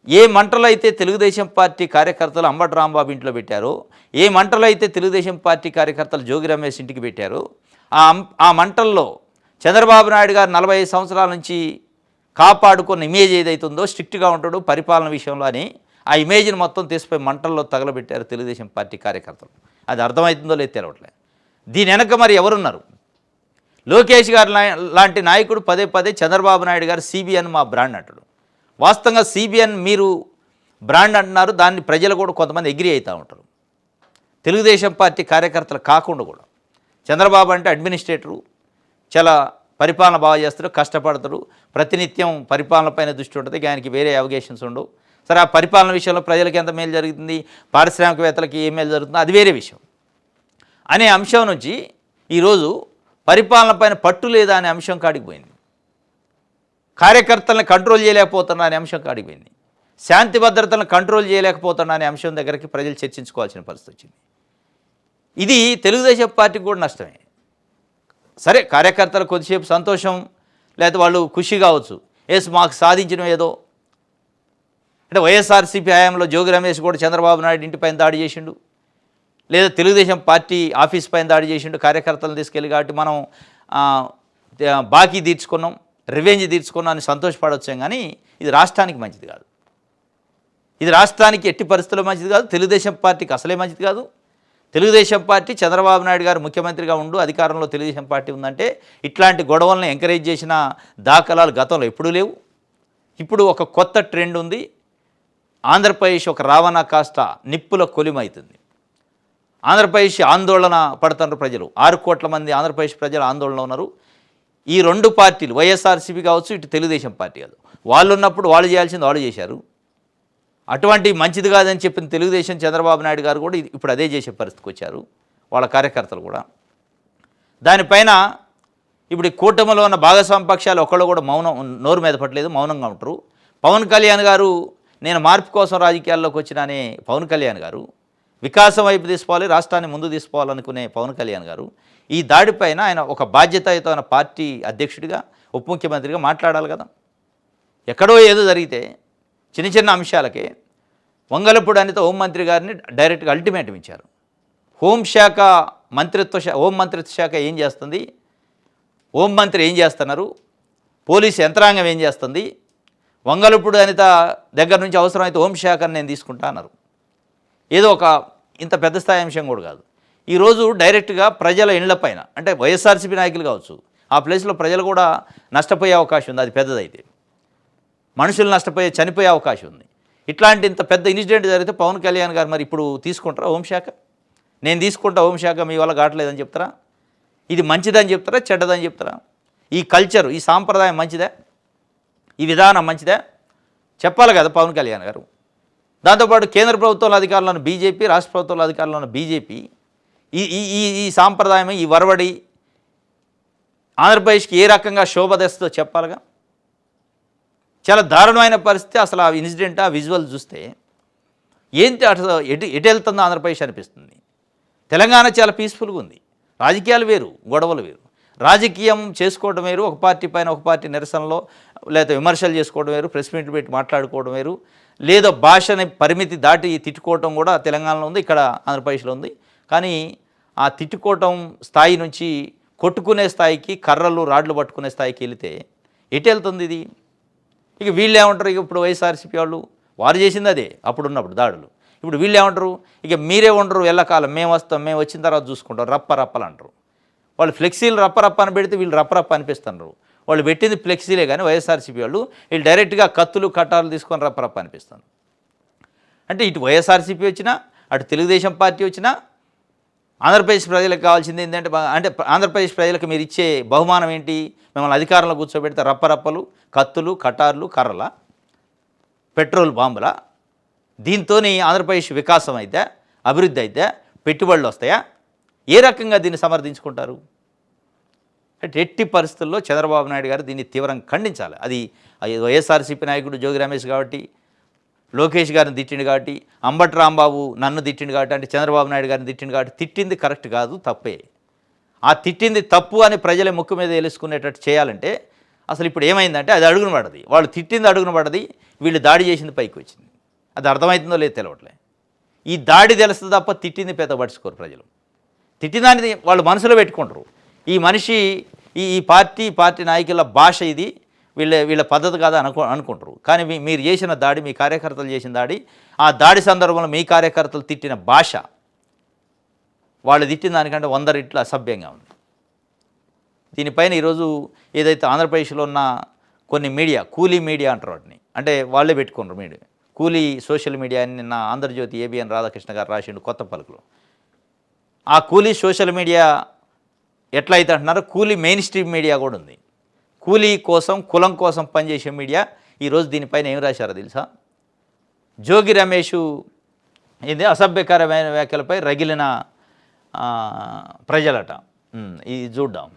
ఏ మంటలు అయితే తెలుగుదేశం పార్టీ కార్యకర్తలు అంబటి రాంబాబు ఇంట్లో పెట్టారో, ఏ మంటలు అయితే తెలుగుదేశం పార్టీ కార్యకర్తలు జోగి రమేష్ ఇంటికి పెట్టారో, ఆ మంటల్లో చంద్రబాబు నాయుడు గారు 45 సంవత్సరాల నుంచి కాపాడుకున్న ఇమేజ్ ఏదైతుందో, స్ట్రిక్ట్గా ఉంటాడు పరిపాలన విషయంలో అని, ఆ ఇమేజ్ని మొత్తం తీసిపోయి మంటల్లో తగలబెట్టారు తెలుగుదేశం పార్టీ కార్యకర్తలు. అది అర్థమవుతుందో లేదు తెలవట్లేదు. దీని వెనక మరి ఎవరున్నారు? లోకేష్ గారు లాంటి నాయకుడు పదే పదే చంద్రబాబు నాయుడు గారు CBN మా బ్రాండ్ అంటాడు. వాస్తవంగా CBN మీరు బ్రాండ్ అంటున్నారు, దాన్ని ప్రజలు కూడా కొంతమంది ఎగ్రీ అవుతూ ఉంటారు. తెలుగుదేశం పార్టీ కార్యకర్తలు కాకుండా కూడా చంద్రబాబు అంటే అడ్మినిస్ట్రేటరు, చాలా పరిపాలన బాగా చేస్తాడు, కష్టపడతాడు, ప్రతినిత్యం పరిపాలనపైన దృష్టి ఉంటుంది, ఆయనకి వేరే అవగేషన్స్ ఉండవు. సరే, ఆ పరిపాలన విషయంలో ప్రజలకు ఎంత మేలు జరుగుతుంది, పారిశ్రామికవేత్తలకి ఏ మేలు జరుగుతుంది, అది వేరే విషయం అనే అంశం నుంచి ఈరోజు పరిపాలన పైన పట్టు లేదా అనే అంశం కాడికి పోయింది. కార్యకర్తలను కంట్రోల్ చేయలేకపోతున్నా అనే అంశం కాడికి పోయింది. శాంతి భద్రతలను కంట్రోల్ చేయలేకపోతున్నా అనే అంశం దగ్గరికి ప్రజలు చర్చించుకోవాల్సిన పరిస్థితి వచ్చింది. ఇది తెలుగుదేశం పార్టీకి కూడా నష్టమే. సరే, కార్యకర్తలు కొద్దిసేపు సంతోషం, లేకపోతే వాళ్ళు ఖుషి కావచ్చు, మాకు సాధించడం ఏదో. అంటే వైఎస్ఆర్సీపీ హయాంలో జోగి రమేష్ కూడా చంద్రబాబు నాయుడు ఇంటిపైన దాడి చేసిండు, లేదా తెలుగుదేశం పార్టీ ఆఫీస్ పైన దాడి చేసిండు, కార్యకర్తలను తీసుకెళ్ళి. కాబట్టి మనం బాకీ తీర్చుకున్నాం, రివెంజ్ తీర్చుకున్నాం అని సంతోషపడవచ్చాం. కానీ ఇది రాష్ట్రానికి మంచిది కాదు. ఇది రాష్ట్రానికి ఎట్టి పరిస్థితుల్లో మంచిది కాదు. తెలుగుదేశం పార్టీకి అసలే మంచిది కాదు. తెలుగుదేశం పార్టీ, చంద్రబాబు నాయుడు గారు ముఖ్యమంత్రిగా ఉండు అధికారంలో తెలుగుదేశం పార్టీ ఉందంటే ఇట్లాంటి గొడవలను ఎంకరేజ్ చేసిన దాఖలాలు గతంలో ఎప్పుడూ లేవు. ఇప్పుడు ఒక కొత్త ట్రెండ్ ఉంది. ఆంధ్రప్రదేశ్ ఒక రావణ కాస్త నిప్పుల కొలిమవుతుంది. ఆంధ్రప్రదేశ్ ఆందోళన పడుతున్నారు ప్రజలు. 6 కోట్ల మంది ఆంధ్రప్రదేశ్ ప్రజలు ఆందోళనలో ఉన్నారు. ఈ రెండు పార్టీలు, వైఎస్ఆర్సీపీ కావచ్చు, ఇటు తెలుగుదేశం పార్టీ కాదు, వాళ్ళు ఉన్నప్పుడు వాళ్ళు చేయాల్సింది వాళ్ళు చేశారు. అటువంటి మంచిది కాదని చెప్పిన తెలుగుదేశం, చంద్రబాబు నాయుడు గారు కూడా ఇప్పుడు అదే చేసే పరిస్థితికి వచ్చారు, వాళ్ళ కార్యకర్తలు కూడా. దానిపైన ఇప్పుడు ఈ కూటమిలో ఉన్న భాగస్వామ్య పక్షాలు ఒకళ్ళు కూడా నోరు మీద పట్టలేదు, మౌనంగా ఉంటారు. పవన్ కళ్యాణ్ గారు నేను మార్పు కోసం రాజకీయాల్లోకి వచ్చినానే పవన్ కళ్యాణ్ గారు, వికాసం వైపు తీసుకోవాలి, రాష్ట్రాన్ని ముందు తీసుకోవాలనుకునే పవన్ కళ్యాణ్ గారు ఈ దాడిపైన ఆయన ఒక బాధ్యతాయుతమైన పార్టీ అధ్యక్షుడిగా ఉప ముఖ్యమంత్రిగా మాట్లాడాలి కదా. ఎక్కడో ఏదో జరిగితే చిన్న చిన్న అంశాలకే వంగలపూడి అనిత హోంమంత్రి గారిని డైరెక్ట్గా అల్టిమేటం ఇచ్చారు. హోంశాఖ మంత్రిత్వ శాఖ ఏం చేస్తుంది, హోంమంత్రి ఏం చేస్తున్నారు, పోలీసు యంత్రాంగం ఏం చేస్తుంది, వంగలపూడి అనిత దగ్గర నుంచి అవసరమైతే హోంశాఖను నేను తీసుకుంటా అన్నారు. ఏదో ఒక ఇంత పెద్ద స్థాయి అంశం కూడా కాదు. ఈరోజు డైరెక్ట్గా ప్రజల ఇళ్లపైన, అంటే వైఎస్ఆర్సీపీ నాయకులు కావచ్చు, ఆ ప్లేస్లో ప్రజలు కూడా నష్టపోయే అవకాశం ఉంది. అది పెద్దదైతే మనుషులు చనిపోయే అవకాశం ఉంది. ఇట్లాంటి ఇంత పెద్ద ఇన్సిడెంట్ జరిగితే పవన్ కళ్యాణ్ గారు మరి ఇప్పుడు తీసుకుంటారా హోంశాఖ? నేను తీసుకుంటా హోంశాఖ, మీ వల్ల కావట్లేదని చెప్తారా? ఇది మంచిదని చెప్తారా, చెడ్డదని చెప్తారా? ఈ కల్చరు, ఈ సాంప్రదాయం మంచిదా, ఈ విధానం మంచిదా? చెప్పాలి కదా పవన్ కళ్యాణ్ గారు. దాంతోపాటు కేంద్ర ప్రభుత్వంలో అధికారంలో ఉన్న బీజేపీ, రాష్ట్ర ప్రభుత్వంలో అధికారంలో ఉన్న బీజేపీ ఈ ఈ ఈ సాంప్రదాయం, ఈ వరవడి ఆంధ్రప్రదేశ్కి ఏ రకంగా శోభ తెస్తుందో చెప్పాలిగా. చాలా దారుణమైన పరిస్థితి. అసలు ఆ ఇన్సిడెంట్, ఆ విజువల్ చూస్తే ఏంటి అసలు ఎటు వెళ్తుందో ఆంధ్రప్రదేశ్ అనిపిస్తుంది. తెలంగాణ చాలా పీస్ఫుల్గా ఉంది. రాజకీయాలు వేరు, గొడవలు వేరు. రాజకీయం చేసుకోవడం వేరు, ఒక పార్టీ పైన ఒక పార్టీ నిరసనలో లేదా విమర్శలు చేసుకోవడం వేరు, ప్రెస్ మీట్లు పెట్టి మాట్లాడుకోవడం వేరు, లేదా భాషని పరిమితి దాటి తిట్టుకోవటం కూడా తెలంగాణలో ఉంది, ఇక్కడ ఆంధ్రప్రదేశ్లో ఉంది. కానీ ఆ తిట్టుకోవటం స్థాయి నుంచి కొట్టుకునే స్థాయికి, కర్రలు రాడ్లు పట్టుకునే స్థాయికి వెళితే ఎటు వెళ్తుంది ఇది? ఇక వీళ్ళు ఏమంటారు? ఇక ఇప్పుడు వైఎస్ఆర్సీపీ వారు చేసింది అదే అప్పుడు ఉన్నప్పుడు దాడులు. ఇప్పుడు వీళ్ళు ఏమంటారు? ఇక మీరే ఉండరు ఎల్లకాలం, మేము వస్తాం, మేము వచ్చిన తర్వాత చూసుకుంటాం, రప్పలు అంటారు. వాళ్ళు ఫ్లెక్సీలు రప్ప అని పెడితే వీళ్ళు రప్ప అనిపిస్తున్నారు. వాళ్ళు పెట్టింది ఫ్లెక్సీలే కానీ వైఎస్ఆర్సీపీ వీళ్ళు డైరెక్ట్గా కత్తులు కట్టాలు తీసుకొని రప్ప అనిపిస్తారు. అంటే ఇటు వైఎస్ఆర్సీపీ వచ్చినా, అటు తెలుగుదేశం పార్టీ వచ్చినా ఆంధ్రప్రదేశ్ ప్రజలకు కావాల్సింది ఏంటంటే, ఆంధ్రప్రదేశ్ ప్రజలకు మీరు ఇచ్చే బహుమానం ఏంటి? మిమ్మల్ని అధికారంలో కూర్చోబెడితే రప్పలు, కత్తులు, కటార్లు, కర్రల, పెట్రోల్ బాంబుల. దీంతో ఆంధ్రప్రదేశ్ వికాసం అయితే, అభివృద్ధి అయితే, పెట్టుబడులు వస్తాయా? ఏ రకంగా దీన్ని సమర్థించుకుంటారు? అంటే ఎట్టి పరిస్థితుల్లో చంద్రబాబు నాయుడు గారు దీన్ని తీవ్రంగా ఖండించాలి. అది వైఎస్ఆర్సీపీ నాయకుడు జోగి రమేష్ కాబట్టి, లోకేష్ గారిని తిట్టిండు కాబట్టి, అంబటి రాంబాబు నన్ను తిట్టిండు కాబట్టి, అంటే చంద్రబాబు నాయుడు గారిని తిట్టిండు కాబట్టి, తిట్టింది కరెక్ట్ కాదు, తప్పే. ఆ తిట్టింది తప్పు అని ప్రజల ముక్కు మీద తెలుసుకునేటట్టు చేయాలంటే అసలు ఇప్పుడు ఏమైందంటే అది అడుగున పడది. వాళ్ళు తిట్టింది అడుగున పడది, వీళ్ళు దాడి చేసింది పైకి వచ్చింది. అది అర్థమవుతుందో లేదో తెలవట్లే. ఈ దాడి తెలుస్తుంది తప్ప తిట్టింది పెద్ద పడుచుకోరు ప్రజలు. తిట్టిందాన్ని వాళ్ళు మనసులో పెట్టుకుంటారు. ఈ మనిషి ఈ పార్టీ నాయకుల భాష ఇది, వీళ్ళ పద్ధతి కాదా అనుకుంటారు. కానీ మీరు చేసిన దాడి, మీ కార్యకర్తలు చేసిన దాడి, ఆ దాడి సందర్భంలో మీ కార్యకర్తలు తిట్టిన భాష వాళ్ళు తిట్టిన దానికంటే 100 రెట్లు అసభ్యంగా ఉంది. దీనిపైన ఈరోజు ఏదైతే ఆంధ్రప్రదేశ్లో ఉన్న కొన్ని మీడియా, కూలీ మీడియా అంటారు వాటిని, అంటే వాళ్ళే పెట్టుకున్నారు మీడియా, కూలీ సోషల్ మీడియా అని నిన్న ఆంధ్రజ్యోతి ఏబిఎన్ రాధాకృష్ణ గారు రాసిండు కొత్త పలుకులు. ఆ కూలీ సోషల్ మీడియా ఎట్లయితే అంటున్నారో కూలీ మెయిన్ స్ట్రీమ్ మీడియా కూడా ఉంది. కూలీ కోసం, కులం కోసం పనిచేసే మీడియా ఈరోజు దీనిపైన ఏం రాశారో తెలుసా? జోగి రమేష్ ఇది అసభ్యకరమైన వ్యాఖ్యలపై రగిలిన ప్రజలట. ఇది చూద్దాం,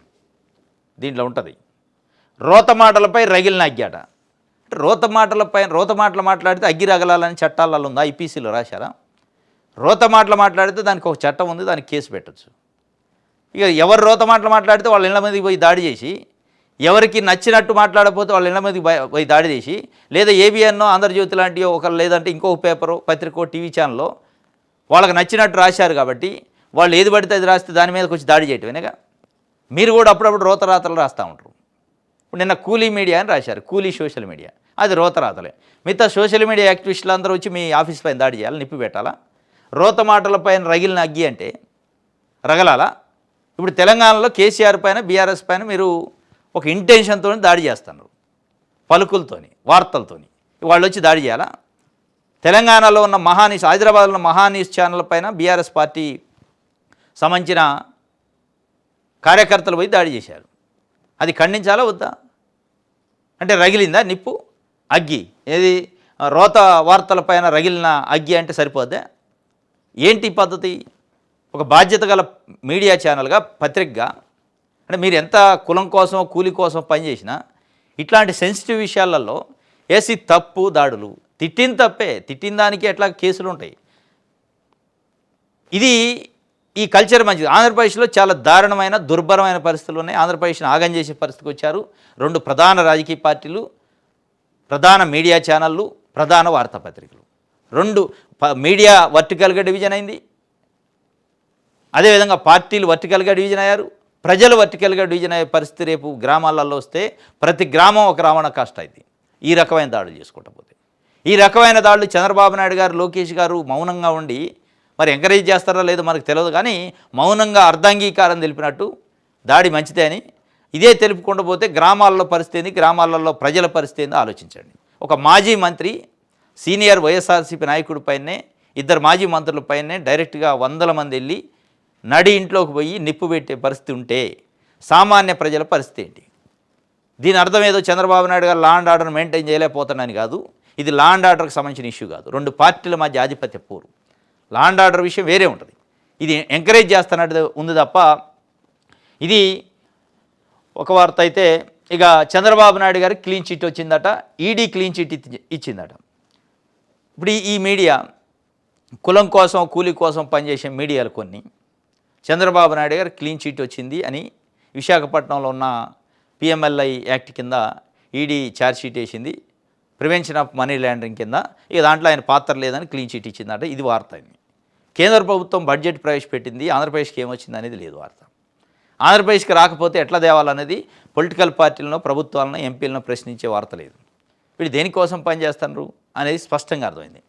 దీంట్లో ఉంటుంది. రోత మాటలపై రగిలిన అగ్గాట. అంటే రోత మాటలు మాట్లాడితే అగ్గి రగలాలని చట్టాలలో ఉందా? ఐపీసీలో రాశారా? రోత మాటలు మాట్లాడితే దానికి ఒక చట్టం ఉంది, దానికి కేసు పెట్టచ్చు. ఇక ఎవరు రోత మాటలు మాట్లాడితే వాళ్ళ ఇళ్ళ మీదకి పోయి దాడి చేసి, ఎవరికి నచ్చినట్టు మాట్లాడకపోతే వాళ్ళ ఇళ్ళ మీదకి పోయి దాడి చేసి, లేదా ఏబిఎన్నో, ఆంధ్రజ్యోతి లాంటి ఒకరు, లేదంటే ఇంకొక పేపరు, పత్రికో, టీవీ ఛానల్లో వాళ్ళకి నచ్చినట్టు రాశారు కాబట్టి వాళ్ళు ఏది పడితే అది రాస్తే దాని మీదకి వచ్చి దాడి చేయటమేనగా. మీరు కూడా అప్పుడప్పుడు రోతరాతలు రాస్తూ ఉంటారు. ఇప్పుడు నిన్న కూలీ మీడియా అని రాశారు, కూలీ సోషల్ మీడియా, అది రోతరాతలే. మిగతా సోషల్ మీడియా యాక్టివిస్టులు అందరూ వచ్చి మీ ఆఫీస్ పైన దాడి చేయాలి, నిప్పి పెట్టాలా? రోత మాటలపైన రగిలిన అగ్గి అంటే రగలాలా? ఇప్పుడు తెలంగాణలో కేసీఆర్ పైన, బీఆర్ఎస్ పైన మీరు ఒక ఇంటెన్షన్తో దాడి చేస్తున్నారు, పలుకులతోని, వార్తలతోని. వాళ్ళు వచ్చి దాడి చేయాలా? తెలంగాణలో ఉన్న మహాన్యూస్, హైదరాబాద్లో ఉన్న మహాన్యూస్ ఛానల్ పైన బీఆర్ఎస్ పార్టీ సంబంధించిన కార్యకర్తలు పోయి దాడి చేశారు. అది ఖండించాలా వద్దా? అంటే రగిలిందా నిప్పు, అగ్గి? ఏది రోత వార్తలపైన రగిలిన అగ్గి అంటే సరిపోద్దా? ఏంటి పద్ధతి? ఒక బాధ్యత గల మీడియా ఛానల్గా, పత్రికగా, అంటే మీరు ఎంత కులం కోసం, కూలి కోసం పనిచేసినా ఇట్లాంటి సెన్సిటివ్ విషయాలలో ఎస్ ఇది తప్పు దాడులు, తిట్టిన తప్పే, తిట్టిన దానికి ఎట్లా కేసులు ఉంటాయి. ఇది ఈ కల్చర్ మంచిది. ఆంధ్రప్రదేశ్లో చాలా దారుణమైన దుర్భరమైన పరిస్థితులు ఉన్నాయి. ఆంధ్రప్రదేశ్ని ఆగం చేసే పరిస్థితికి వచ్చారు 2 ప్రధాన రాజకీయ పార్టీలు, ప్రధాన మీడియా ఛానళ్ళు, ప్రధాన వార్తాపత్రికలు. 2 మీడియా వర్టికల్గా డివిజన్ అయింది, అదేవిధంగా పార్టీలు వర్టికల్గా డివిజన్ అయ్యారు, ప్రజలు వర్టికల్గా డివిజన్ అయ్యే పరిస్థితి రేపు గ్రామాలలో వస్తే ప్రతి గ్రామం ఒక రావణ కాష్ట అయింది ఈ రకమైన దాడులు చేసుకుంటూ పోతే. ఈ రకమైన దాడులు చంద్రబాబు నాయుడు గారు, లోకేష్ గారు మౌనంగా ఉండి మరి ఎంకరేజ్ చేస్తారో లేదో మనకు తెలియదు, కానీ మౌనంగా అర్ధాంగీకారం తెలిపినట్టు దాడి మంచిదే అని ఇదే తెలుపుకుండా పోతే గ్రామాలలో పరిస్థితి ఏంది, గ్రామాలలో ప్రజల పరిస్థితి ఏందో ఆలోచించండి. ఒక మాజీ మంత్రి సీనియర్ వైఎస్ఆర్సీపీ నాయకుడిపైనే, 2 మాజీ మంత్రులపైనే డైరెక్ట్గా 100 మంది వెళ్ళి నడి ఇంట్లోకి పోయి నిప్పు పెట్టే పరిస్థితి ఉంటే సామాన్య ప్రజల పరిస్థితి ఏంటి? దీని అర్థం ఏదో చంద్రబాబు నాయుడు గారు లా అండ్ ఆర్డర్ మెయింటైన్ చేయలేకపోతున్నాడని కాదు. ఇది లా అండ్ ఆర్డర్కి సంబంధించిన ఇష్యూ కాదు, 2 పార్టీల మధ్య ఆధిపత్య పోరు. లా అండ్ ఆర్డర్ విషయం వేరే ఉంటుంది, ఇది ఎంకరేజ్ చేస్తున్నట్టు ఉంది తప్ప. ఇది ఒక వార్త అయితే ఇక చంద్రబాబు నాయుడు గారికి క్లీన్ చిట్ వచ్చిందట, ఈడీ క్లీన్ చిట్ ఇచ్చిందట. ఇప్పుడు ఈ మీడియా కులం కోసం కూలి కోసం పనిచేసే మీడియాలు కొన్ని చంద్రబాబు నాయుడు గారు క్లీన్ చిట్ వచ్చింది అని విశాఖపట్నంలో ఉన్న పిఎంఎల్ఐ యాక్ట్ కింద ఈడీ ఛార్జ్ షీట్ వేసింది, ప్రివెన్షన్ ఆఫ్ మనీ లాండరింగ్ కింద. ఇక దాంట్లో ఆయన పాత్ర లేదని క్లీన్ చిట్ ఇచ్చిందట. ఇది వార్త. అయింది కేంద్ర ప్రభుత్వం బడ్జెట్ ప్రవేశపెట్టింది, ఆంధ్రప్రదేశ్కి ఏమొచ్చింది అనేది లేదు వార్త. ఆంధ్రప్రదేశ్కి రాకపోతే ఎట్లా తేవాలనేది పొలిటికల్ పార్టీలను, ప్రభుత్వాలను, ఎంపీలను ప్రశ్నించే వార్త లేదు. వీళ్ళు దేనికోసం పనిచేస్తున్నారు అనేది స్పష్టంగా అర్థమైంది.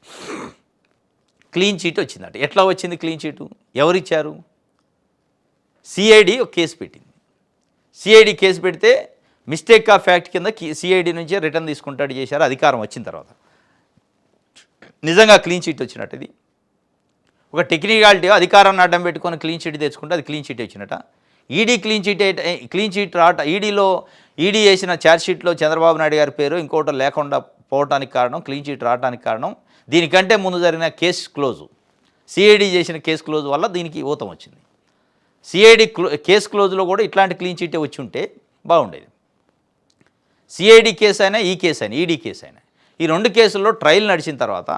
క్లీన్ చీట్ వచ్చిందట. ఎట్లా వచ్చింది క్లీన్ చీటు? ఎవరిచ్చారు? సిఐడి ఒక కేసు పెట్టింది. సిఐడి కేసు పెడితే మిస్టేక్ ఆఫ్ ఫ్యాక్ట్ కింద సిఐడి నుంచే రిటర్న్ తీసుకుంటాడు చేశారు అధికారం వచ్చిన తర్వాత. నిజంగా క్లీన్ చీట్ వచ్చినట్టు. ఇది ఒక టెక్నికాలిటీ, అధికారాన్ని అడ్డం పెట్టుకొని క్లీన్ చీట్ తెచ్చుకుంటే అది క్లీన్ చీట్ వచ్చినట్ట. ఈడీ క్లీన్ చీట్ ఈడీ వేసిన ఛార్జ్ షీట్లో చంద్రబాబు నాయుడు గారి పేరు ఇంకోటి లేకుండా పోవటానికి కారణం, క్లీన్ చీట్ రావడానికి కారణం దీనికంటే ముందు జరిగిన కేసు క్లోజు, సిఐడి చేసిన కేసు క్లోజ్ వల్ల దీనికి ఊతం వచ్చింది. సిఐడి కేసు క్లోజ్లో కూడా ఇట్లాంటి క్లీన్ చీటే వచ్చి ఉంటే బాగుండేది. సిఐడి కేసు అయినా, ఈ కేసు అయినా, ఈడీ కేసు అయినా, ఈ 2 కేసుల్లో ట్రయల్ నడిచిన తర్వాత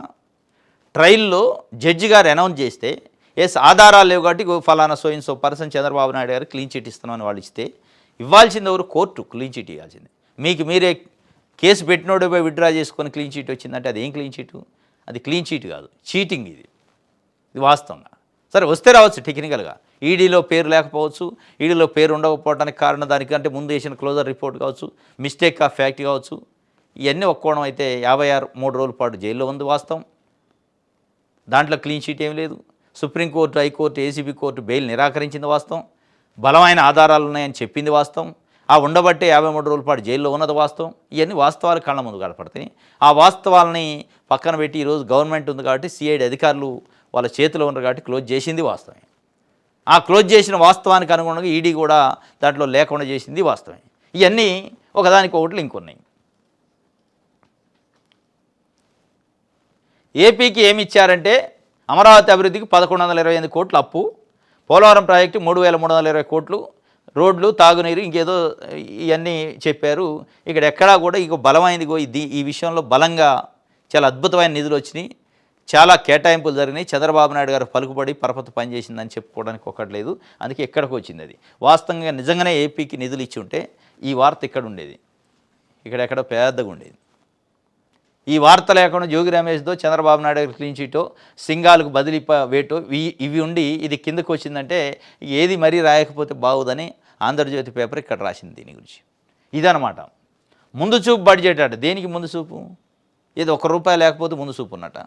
ట్రయల్లో జడ్జి గారు అనౌన్స్ చేస్తే ఎస్ ఆధారాలు లేవు కాబట్టి ఫలానా సో పర్సన్ చంద్రబాబు నాయుడు గారు క్లీన్ చీట్ ఇస్తున్నామని వాళ్ళు ఇస్తే ఇవ్వాల్సింది ఎవరు? కోర్టు క్లీన్ చీట్ ఇవ్వాల్సింది. మీకు మీరే కేసు పెట్టినోడు పోయి విత్డ్రా చేసుకొని క్లీన్ చీట్ వచ్చిందంటే అది ఏం క్లీన్ చీటు? అది క్లీన్ చీట్ కాదు, చీటింగ్. ఇది వాస్తవంగా సరే వస్తే రావచ్చు టెక్నికల్గా. ఈడీలో పేరు లేకపోవచ్చు, ఈడీలో పేరు ఉండకపోవడానికి కారణం దానికంటే ముందు వేసిన క్లోజర్ రిపోర్ట్ కావచ్చు, మిస్టేక్ ఆఫ్ ఫ్యాక్ట్ కావచ్చు. ఇవన్నీ ఒక్కోవడం అయితే 53 రోజుల పాటు జైల్లో ఉంది వాస్తవం. దాంట్లో క్లీన్ చీట్ ఏం లేదు. Supreme court, high court, ACB court bail నిరాకరించింది వాస్తవం. బలమైన ఆధారాలు ఉన్నాయని చెప్పింది వాస్తవం. ఆ ఉండబట్టే 53 రోజుల పాటు జైల్లో ఉన్నది వాస్తవం. ఇవన్నీ వాస్తవాలు కళ్ళ ముందు కనపడతాయి. ఆ వాస్తవాలని పక్కన పెట్టి ఈరోజు గవర్నమెంట్ ఉంది కాబట్టి సిఐడి అధికారులు వాళ్ళ చేతిలో ఉన్నారు కాబట్టి క్లోజ్ చేసింది వాస్తవమే. ఆ క్లోజ్ చేసిన వాస్తవానికి అనుగుణంగా ఈడీ కూడా దాంట్లో లేకుండా చేసింది వాస్తవమే. ఇవన్నీ ఒకదానికి ఒకటి లింక్ ఉన్నాయి. ఏపీకి ఏమి ఇచ్చారంటే అమరావతి అభివృద్ధికి 1128 కోట్ల అప్పు, పోలవరం ప్రాజెక్టు 3320 కోట్లు, రోడ్లు, తాగునీరు, ఇంకేదో ఇవన్నీ చెప్పారు. ఇక్కడ ఎక్కడా కూడా ఇక బలమైనది ఈ విషయంలో బలంగా చాలా అద్భుతమైన నిధులు వచ్చినాయి, చాలా కేటాయింపులు జరిగినాయి. చంద్రబాబు నాయుడు గారు పలుకుబడి పరపతి పనిచేసిందని చెప్పుకోవడానికి ఒకటి లేదు. అందుకే ఎక్కడికి వచ్చింది అది. వాస్తవంగా నిజంగానే ఏపీకి నిధులు ఇచ్చి ఉంటే ఈ వార్త ఇక్కడ ఉండేది, ఇక్కడెక్కడ పెద్దగా ఉండేది. ఈ వార్త లేకుండా జోగి రమేష్తో చంద్రబాబు నాయుడు గారి క్లీన్ చీటో, సింగాలకు బదిలీ వేటో ఇవి ఉండి ఇది కిందకు వచ్చిందంటే ఏది మరీ రాయకపోతే బాగుదని ఆంధ్రజ్యోతి పేపర్ ఇక్కడ రాసింది దీని గురించి. ఇదనమాట ముందు చూపు బడ్జెట్ అట. దేనికి ముందు చూపు? ఏదో ₹1 లేకపోతే ముందు చూపు ఉన్నట.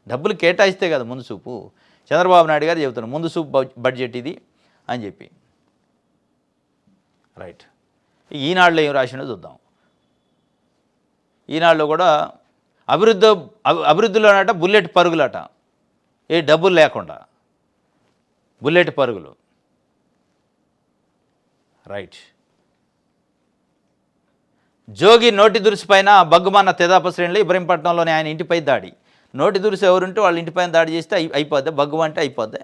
డబ్బులు కేటాయిస్తే కదా ముందు చూపు. చంద్రబాబు నాయుడు గారు చెబుతున్నారు ముందు చూపు బడ్జెట్ ఇది అని చెప్పి. రైట్. ఈనాడులో ఏం రాసినో చూద్దాం. ఈనాడులో కూడా అభివృద్ధిలోనట బుల్లెట్ పరుగులట, ఏ డబ్బులు లేకుండా బుల్లెట్ పరుగులు. రైట్. జోగి నోటి దురుసుపైన బగ్గుమన్న తెదాప శ్రేణులు ఇబ్రహీంపట్నంలోని ఆయన ఇంటిపై దాడి. నోటి దురుసు ఎవరుంటే వాళ్ళ ఇంటిపైన దాడి చేస్తే అయిపోద్ది, బగ్గు అంటే అయిపోద్ది.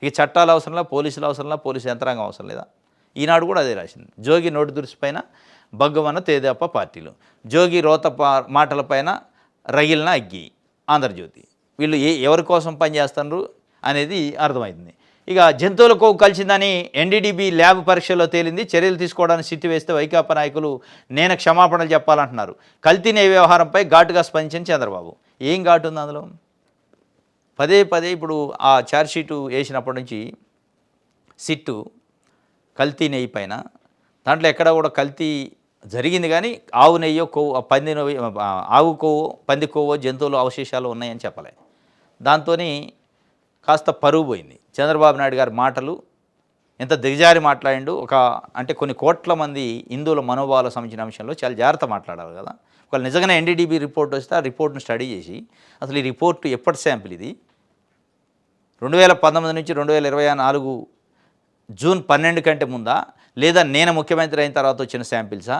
ఇక చట్టాలు అవసరంలా, పోలీసులు అవసరంలా, పోలీసు యంత్రాంగం అవసరం లేదా? ఈనాడు కూడా అదే రాసింది. జోగి నోటి దురుసుపైన బగ్గమన్న తేదేపా పార్టీలు, జోగి రోత మాటలపైన రగిలిన అగ్గి ఆంధ్రజ్యోతి. వీళ్ళు ఎవరి కోసం పనిచేస్తున్నారు అనేది అర్థమైంది. ఇక జంతువుల కొవ్వు కలిసిందని ఎన్డీడీబీ ల్యాబ్ పరీక్షలో తేలింది. చర్యలు తీసుకోవడానికి సిట్టు వేస్తే వైకాపా నాయకులు నేను క్షమాపణలు చెప్పాలంటున్నారు. కల్తీ నెయ్యి వ్యవహారంపై ఘాటుగా స్పందించిన చంద్రబాబు. ఏం ఘాటు ఉంది అందులో? పదే పదే ఇప్పుడు ఆ ఛార్జ్షీటు వేసినప్పటి నుంచి సిట్టు కల్తీ నెయ్యి పైన దాంట్లో ఎక్కడ కూడా కల్తీ జరిగింది, కానీ ఆవు నెయ్యో కొవ్వు ఆవు కొవ్వు పంది కొవ్వు జంతువులు అవశేషాలు ఉన్నాయని చెప్పలే. దాంతో కాస్త పరువు పోయింది. చంద్రబాబు నాయుడు గారి మాటలు ఎంత దిగజారి మాట్లాడిండు. అంటే కొన్ని కోట్ల మంది హిందువుల మనోభావాలకు సంబంధించిన అంశంలో చాలా జాగ్రత్త మాట్లాడాలి కదా. ఒకవేళ నిజంగానే ఎన్డీడీబీ రిపోర్ట్ వస్తే ఆ రిపోర్ట్ను స్టడీ చేసి అసలు ఈ రిపోర్టు ఎప్పటి శాంపిల్ ఇది, 2019 నుంచి 2024 జూన్ 12 కంటే ముందా, లేదా నేను ముఖ్యమంత్రి అయిన తర్వాత వచ్చిన శాంపిల్సా,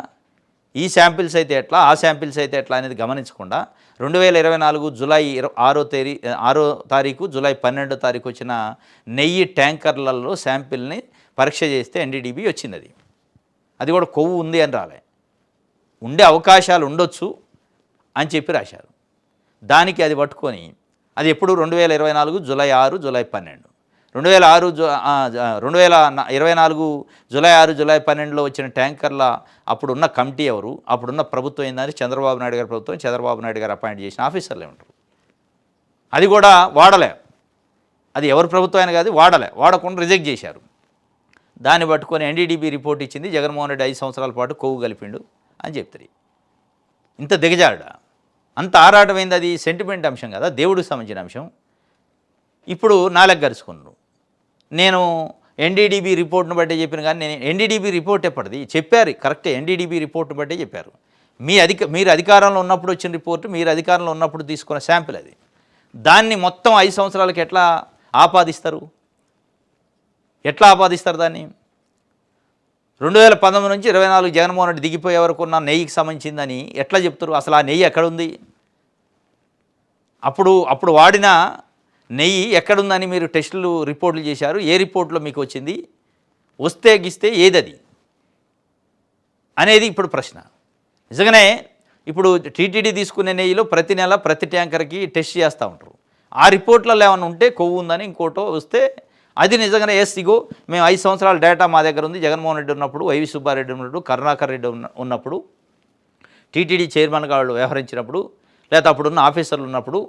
ఈ శాంపిల్స్ అయితే ఎట్లా, ఆ శాంపిల్స్ అయితే ఎట్లా అనేది గమనించకుండా 2024 జూలై 6వ తారీఖు జూలై 12వ తారీఖు వచ్చిన నెయ్యి ట్యాంకర్లలో శాంపిల్ని పరీక్ష చేస్తే ఎన్డీడీబీ వచ్చింది. అది కూడా కొవ్వు ఉంది అని రాలే, ఉండే అవకాశాలు ఉండొచ్చు అని చెప్పి రాశారు. దానికి అది పట్టుకొని అది ఎప్పుడు 2024 జూలై 6 జూలై 12, 2024 జూలై 6 జూలై 12లో వచ్చిన ట్యాంకర్ల అప్పుడున్న కమిటీ ఎవరు, అప్పుడున్న ప్రభుత్వం ఏందని చంద్రబాబు నాయుడు గారి ప్రభుత్వం, చంద్రబాబు నాయుడు గారు అపాయింట్ చేసిన ఆఫీసర్లే ఉంటారు. అది కూడా వాడలే, అది ఎవరి ప్రభుత్వం అయినా కాదు, వాడకుండా రిజెక్ట్ చేశారు. దాన్ని పట్టుకొని ఎన్డీడీబీ రిపోర్ట్ ఇచ్చింది, జగన్మోహన్ రెడ్డి 5 సంవత్సరాల పాటు కొవ్వు కలిపిండు అని చెప్తారు. ఇంత దిగజారుడా, అంత ఆరాటమైంది. అది సెంటిమెంట్ అంశం కదా, దేవుడికి సంబంధించిన అంశం. ఇప్పుడు నాలుగు గరుచుకున్నారు. నేను ఎన్డీడీబీ రిపోర్ట్ను బట్టే చెప్పిన, కానీ నేను ఎన్డీడీబీ రిపోర్ట్ ఎప్పటిది చెప్పారు, కరెక్టే. ఎన్డీడీబీ రిపోర్ట్ను బట్టే చెప్పారు. మీరు అధికారంలో ఉన్నప్పుడు వచ్చిన రిపోర్టు, మీరు అధికారంలో ఉన్నప్పుడు తీసుకున్న శాంపిల్ అది. దాన్ని మొత్తం 5 సంవత్సరాలకి ఎట్లా ఆపాదిస్తారు దాన్ని? 2019 నుంచి 2024 జగన్మోహన్ రెడ్డి దిగిపోయే వరకు ఉన్న నెయ్యికి సంబంధించిందని ఎట్లా చెప్తారు? అసలు ఆ నెయ్యి ఎక్కడుంది? అప్పుడు వాడిన నెయ్యి ఎక్కడుందని మీరు టెస్టులు రిపోర్టులు చేశారు. ఏ రిపోర్ట్లో మీకు వచ్చింది? వస్తే గిస్తే ఏదది అనేది ఇప్పుడు ప్రశ్న. నిజంగానే ఇప్పుడు టీటీడీ తీసుకునే నెయ్యిలో ప్రతి నెల ప్రతి ట్యాంకర్కి టెస్ట్ చేస్తూ ఉంటారు. ఆ రిపోర్ట్లలో ఏమైనా ఉంటే కొవ్వు ఉందని ఇంకోటో వస్తే అది నిజంగానే ఇగో మేము 5 సంవత్సరాల డేటా మా దగ్గర ఉంది, జగన్మోహన్ రెడ్డి ఉన్నప్పుడు, వైవి సుబ్బారెడ్డి ఉన్నప్పుడు, కరుణాకర్ రెడ్డి ఉన్నప్పుడు, టీటీడీ చైర్మన్గా వాళ్ళు వ్యవహరించినప్పుడు, లేకపోతే అప్పుడున్న ఆఫీసర్లు ఉన్నప్పుడు,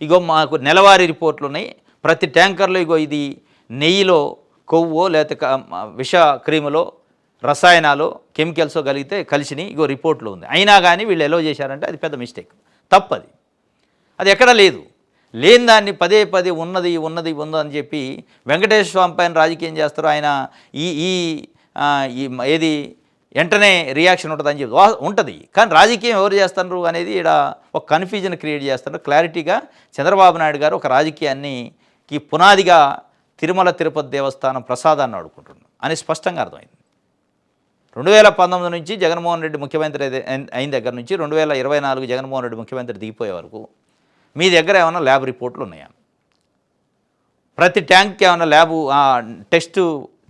ఇగో మాకు నెలవారీ రిపోర్ట్లు ఉన్నాయి. ప్రతి ట్యాంకర్లో ఇగో ఇది నెయ్యిలో కొవ్వో లేకపోతే విష క్రీములో రసాయనాలు కెమికల్స్ కలిసినాయి, ఇగో రిపోర్ట్లో ఉంది. అయినా కానీ వీళ్ళు ఎలో చేశారంటే అది పెద్ద మిస్టేక్, తప్పది. అది ఎక్కడా లేదు. లేని దాన్ని పదే పదే ఉన్నది అని చెప్పి వెంకటేశ్వర స్వామి పైన రాజకీయం చేస్తారు. ఆయన ఏది వెంటనే రియాక్షన్ ఉంటుందని చెప్పి ఉంటుంది, కానీ రాజకీయం ఎవరు చేస్తున్నారు అనేది ఇక్కడ ఒక కన్ఫ్యూజన్ క్రియేట్ చేస్తున్నారు. క్లారిటీగా చంద్రబాబు నాయుడు గారు ఒక రాజకీయానికి పునాదిగా తిరుమల తిరుపతి దేవస్థానం ప్రసాదాన్ని అడుగుకుంటున్నారు అని స్పష్టంగా అర్థమైంది. 2019 నుంచి జగన్మోహన్ రెడ్డి ముఖ్యమంత్రి అయిన దగ్గర నుంచి 2024 జగన్మోహన్ రెడ్డి ముఖ్యమంత్రి దిగిపోయే వరకు మీ దగ్గర ఏమైనా ల్యాబ్ రిపోర్ట్లు ఉన్నాయా? ప్రతి ట్యాంక్కి ఏమైనా ల్యాబు టెస్ట్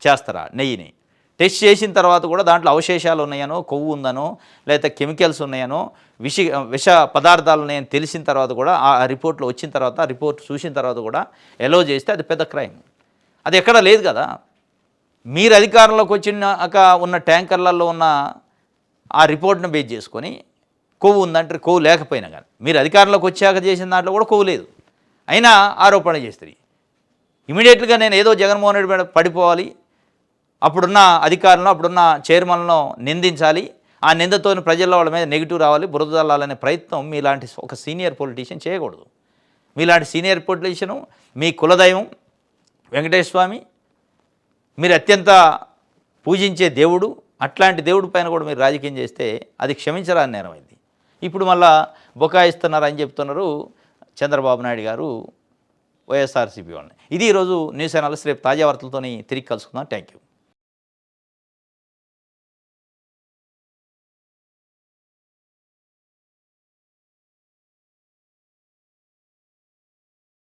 చేస్తారా? నెయ్యిని టెస్ట్ చేసిన తర్వాత కూడా దాంట్లో అవశేషాలు ఉన్నాయనో, కొవ్వు ఉందనో, లేకపోతే కెమికల్స్ ఉన్నాయనో, విష పదార్థాలు ఉన్నాయని తెలిసిన తర్వాత కూడా ఆ రిపోర్ట్లో వచ్చిన తర్వాత, ఆ రిపోర్ట్ చూసిన తర్వాత కూడా ఎలో చేస్తే అది పెద్ద క్రైమ్. అది ఎక్కడా లేదు కదా. మీరు అధికారంలోకి వచ్చినాక ఉన్న ట్యాంకర్లలో ఉన్న ఆ రిపోర్ట్ను బేస్ చేసుకొని కొవ్వు ఉందంటే, కొవ్వు లేకపోయినా కానీ మీరు అధికారంలోకి వచ్చాక చేసిన దాంట్లో కూడా కొవ్వు లేదు, అయినా ఆరోపణ చేస్తుంది. ఇమీడియట్గా నేను ఏదో జగన్మోహన్ రెడ్డి మీద పడిపోవాలి, అప్పుడున్న అధికారంలో అప్పుడున్న చైర్మన్లను నిందించాలి, ఆ నిందతో ప్రజల్లో వాళ్ళ మీద నెగిటివ్ రావాలి, బురద చల్లాలనే ప్రయత్నం మీలాంటి ఒక సీనియర్ పొలిటీషియన్ చేయకూడదు. మీలాంటి సీనియర్ పొలిటీషియను, మీ కులదైవం వెంకటేశ్వర స్వామి, మీరు అత్యంత పూజించే దేవుడు, అట్లాంటి దేవుడి పైన కూడా మీరు రాజకీయం చేస్తే అది క్షమించరాని నేరమైంది. ఇప్పుడు మళ్ళా బొకాయిస్తున్నారని చెప్తున్నారు చంద్రబాబు నాయుడు గారు వైఎస్ఆర్సీపీ వాళ్ళని. ఇది ఈరోజు న్యూస్ అనాలిసిస్. రేపు తాజా వార్తలతో తిరిగి కలుసుకుందాం. Thank you.